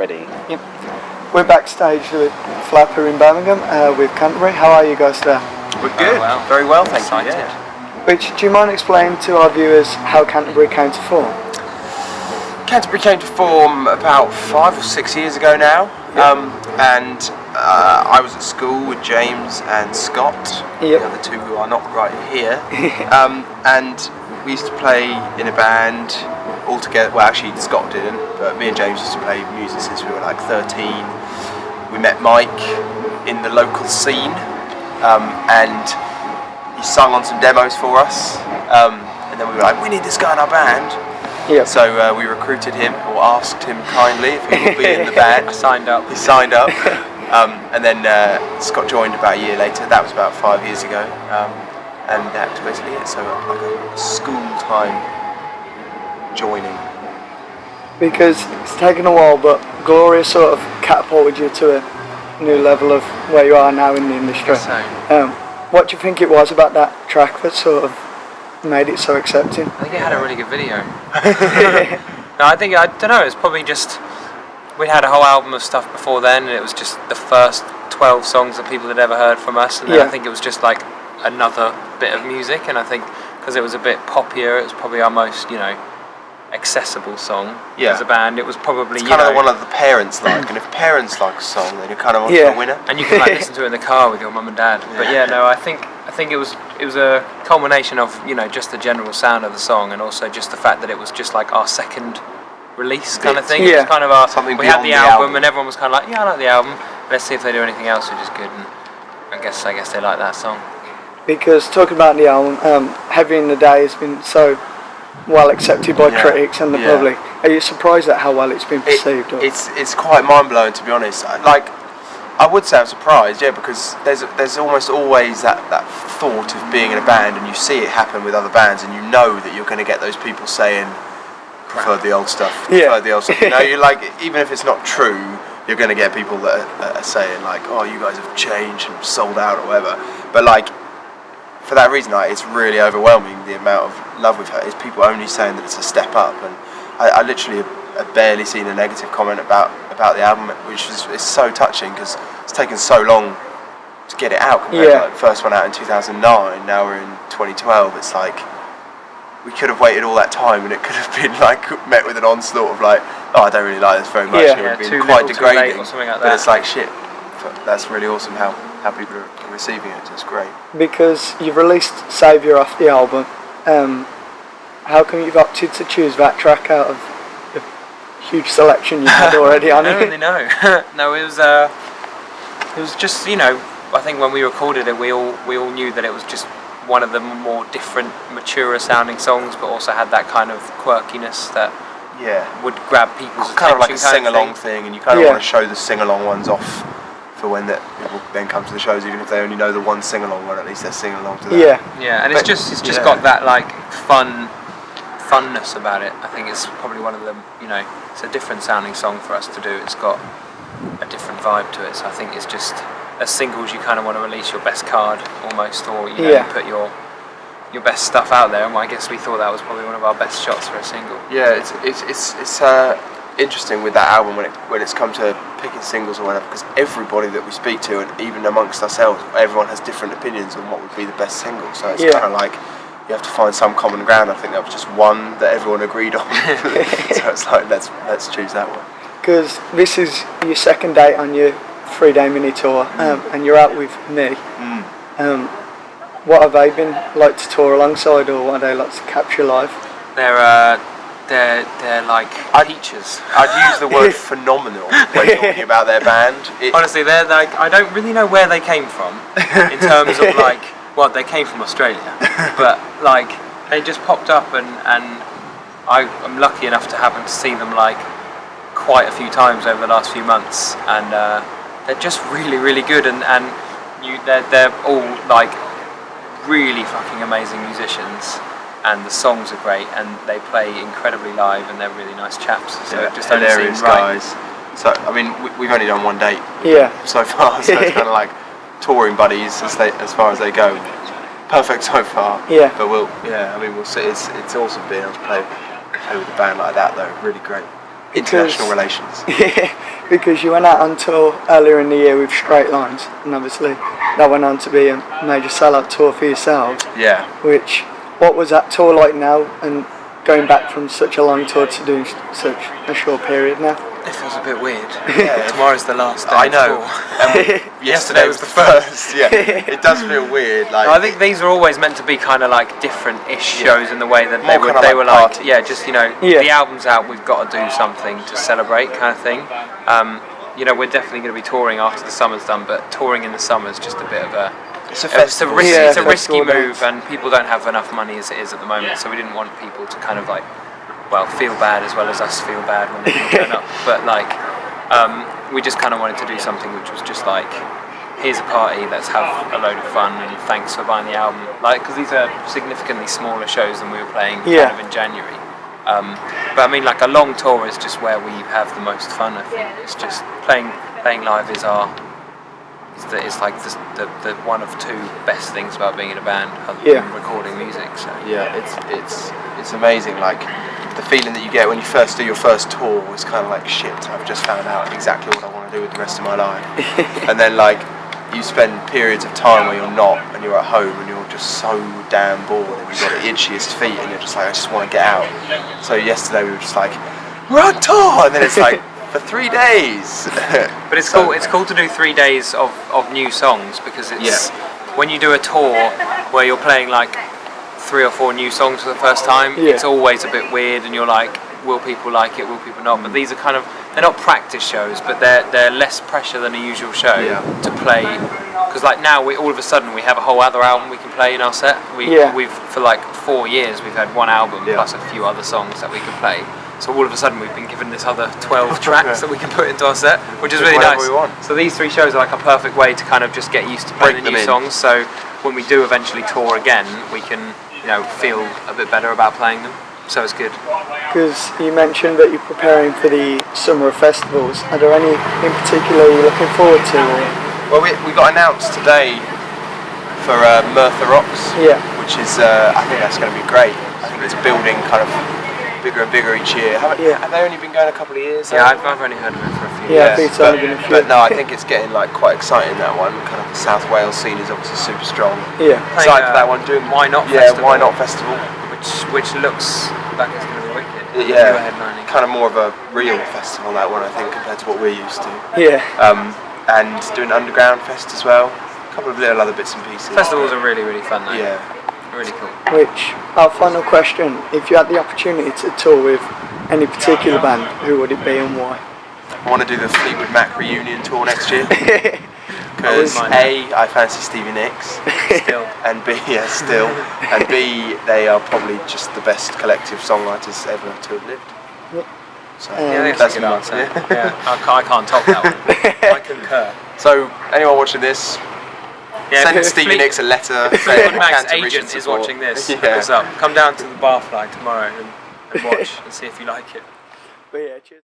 Ready. Yep. We're backstage with Flapper in Birmingham with Canterbury. How are you guys today? We're good. Very well, thank you. Yeah. Which, do you mind explaining to our viewers how Canterbury came to form? Canterbury came to form about 5 or 6 years ago now, and I was at school with James and Scott, the other two who are not right here, and we used to play in a band all together. Well, actually Scott didn't, but me and James used to play music since we were like 13. We met Mike in the local scene, and he sung on some demos for us, and then we were like, we need this guy in our band. So we recruited him, or asked him kindly if he would be in the band. I signed up. He signed up, and then Scott joined about a year later. That was about 5 years ago, and that was basically it. So like a school time joining. Because it's taken a while, but Gloria sort of catapulted you to a new level of where you are now in the industry. What do you think it was about that track that sort of made it so accepting? I think it had a really good video. No, I don't know, it's probably just, we had a whole album of stuff before then, and it was just the first 12 songs that people had ever heard from us, and then I think it was just like another bit of music, and I think because it was a bit poppier, it was probably our most, accessible song as a band. It was probably kind of one of the parents like, and if parents like a song, then you're kind of on to a winner. And you can like listen to it in the car with your mum and dad. But I think it was a culmination of just the general sound of the song, and also just the fact that it was just like our second release kind of thing. It was kind of our something. We had the album, and everyone was kind of like, I like the album. Let's see if they do anything else which is good. And I guess they like that song. Because talking about the album, Heavy in the Day has been so well accepted by critics and the public. Are you surprised at how well it's been perceived? It's quite mind blowing, to be honest. Like, I would say I'm surprised, because there's almost always that thought of being in a band, and you see it happen with other bands, and you know that you're going to get those people saying, prefer the old stuff, prefer the old stuff. You're like, even if it's not true, you're going to get people that are saying like, oh, you guys have changed and sold out or whatever. But like, for that reason, it's really overwhelming the amount of love we've had. It's people only saying that it's a step up, and I literally have barely seen a negative comment about the album, which is so touching because it's taken so long to get it out. Compared to like, the first one out in 2009, now we're in 2012. It's like we could have waited all that time, and it could have been like met with an onslaught of like, oh, I don't really like this very much. It would have been quite degrading. Or something like that. But it's like shit. That's really awesome how people are receiving it. It's great. Because you've released Saviour off the album, how come you've opted to choose that track out of the huge selection you had already on it? I don't really know. No, it was just I think when we recorded it, we all knew that it was just one of the more different, maturer sounding songs, but also had that kind of quirkiness that would grab people's attention. Kind of like a sing-along thing, and you kind of want to show the sing-along ones off for when people then come to the shows, even if they only know the one sing-along one, at least they're singing along to that. And it's just got that like funness about it. I think it's probably one of them. It's a different sounding song for us to do. It's got a different vibe to it. So I think it's just as singles, you kind of want to release your best card almost, or you put your best stuff out there. And I guess we thought that was probably one of our best shots for a single. Yeah, it's interesting with that album when it's come to picking singles or whatever, because everybody that we speak to, and even amongst ourselves, everyone has different opinions on what would be the best single. So it's kind of like you have to find some common ground. I think that was just one that everyone agreed on. So it's like let's choose that one. Because this is your second date on your 3-day mini tour, and you're out with me. What have they been like to tour alongside, or what are they like to capture live? They're like teachers. I'd use the word phenomenal when talking about their band. Honestly, they're like, I don't really know where they came from in terms of like, well, they came from Australia, but like they just popped up, and I'm lucky enough to happen to see them like quite a few times over the last few months, and they're just really, really good, and they're all like really fucking amazing musicians. And the songs are great, and they play incredibly live, and they're really nice chaps. So just hilarious guys. So I mean, we've only done one date so far, so it's kind of like touring buddies as far as they go. Perfect so far. But we'll see. It's awesome being able to play with a band like that, though. Really great. international relations. Yeah, because you went out on tour earlier in the year with Straight Lines, and obviously that went on to be a major sellout tour for yourselves. Yeah. What was that tour like now, and going back from such a long tour to doing such a short period now? It feels a bit weird. Yeah. Tomorrow's the last day. I know. Yesterday was the first. Yeah, it does feel weird. Like I think these were always meant to be kind of like different-ish shows in the way that More they were like, party. yeah, just the album's out, we've got to do something to celebrate, kind of thing. We're definitely going to be touring after the summer's done, but touring in the summer's just a bit of a it's a festival. it's a risky move, and people don't have enough money as it is at the moment, so we didn't want people to kind of like, feel bad as well as us feel bad when they turn up. But we just kind of wanted to do something which was just like, here's a party, let's have a load of fun, and thanks for buying the album. Because these are significantly smaller shows than we were playing kind of in January. But I mean, like a long tour is just where we have the most fun. I think it's just playing live is it's like the one of two best things about being in a band, other than recording music. So yeah, it's amazing. Like the feeling that you get when you first do your first tour is kind of like, shit, I've just found out exactly what I want to do with the rest of my life. And then like you spend periods of time where you're not, and you're at home and you're just so damn bored, and you've got the itchiest feet, and you're just like, I just want to get out. So yesterday we were just like, we're on tour, and then it's like for 3 days. But it's cool. It's cool to do 3 days of new songs, because it's when you do a tour where you're playing like 3 or 4 new songs for the first time, it's always a bit weird, and you're like, will people like it, will people not? But these are kind of, they're not practice shows, but they're less pressure than a usual show to play, because like now all of a sudden we have a whole other album we can play in our set. We've for like 4 years we've had one album plus a few other songs that we can play. So all of a sudden we've been given this other 12 tracks that we can put into our set, which is really nice. So these 3 shows are like a perfect way to kind of just get used to playing the new songs. So when we do eventually tour again, we can feel a bit better about playing them. So it's good. Because you mentioned that you're preparing for the summer of festivals. Are there any in particular you're looking forward to? Well, we got announced today for Merthyr Rocks, which is I think that's going to be great. I think it's building kind of bigger and bigger each year. Have they only been going a couple of years? Yeah, I've only heard of it for a few years. years. I think it's only been a few. But no, I think it's getting like quite exciting, that one. Kind of the South Wales scene is obviously super strong. Yeah. Excited for that one. Doing Why Not Festival. Festival. Why Not Festival. Which looks like it's going to be wicked. Yeah. Kind of more of a real festival, that one, I think, compared to what we're used to. Yeah. And doing Underground Fest as well. A couple of little other bits and pieces. Festivals are really, really fun though. Yeah. Really cool. Which, our final question, if you had the opportunity to tour with any particular band, who would it be and why? I want to do the Fleetwood Mac reunion tour next year. Because A, I fancy Stevie Nicks. Still. And B, still. And B, they are probably just the best collective songwriters ever to have lived. Yep. So that's a good answer. Yeah. I can't top that one. I concur. So, anyone watching this, send Stevie Nicks a letter. Fleetwood Mac's agent is watching this. Look us up. Come down to the Barfly tomorrow and watch and see if you like it. But yeah, cheers.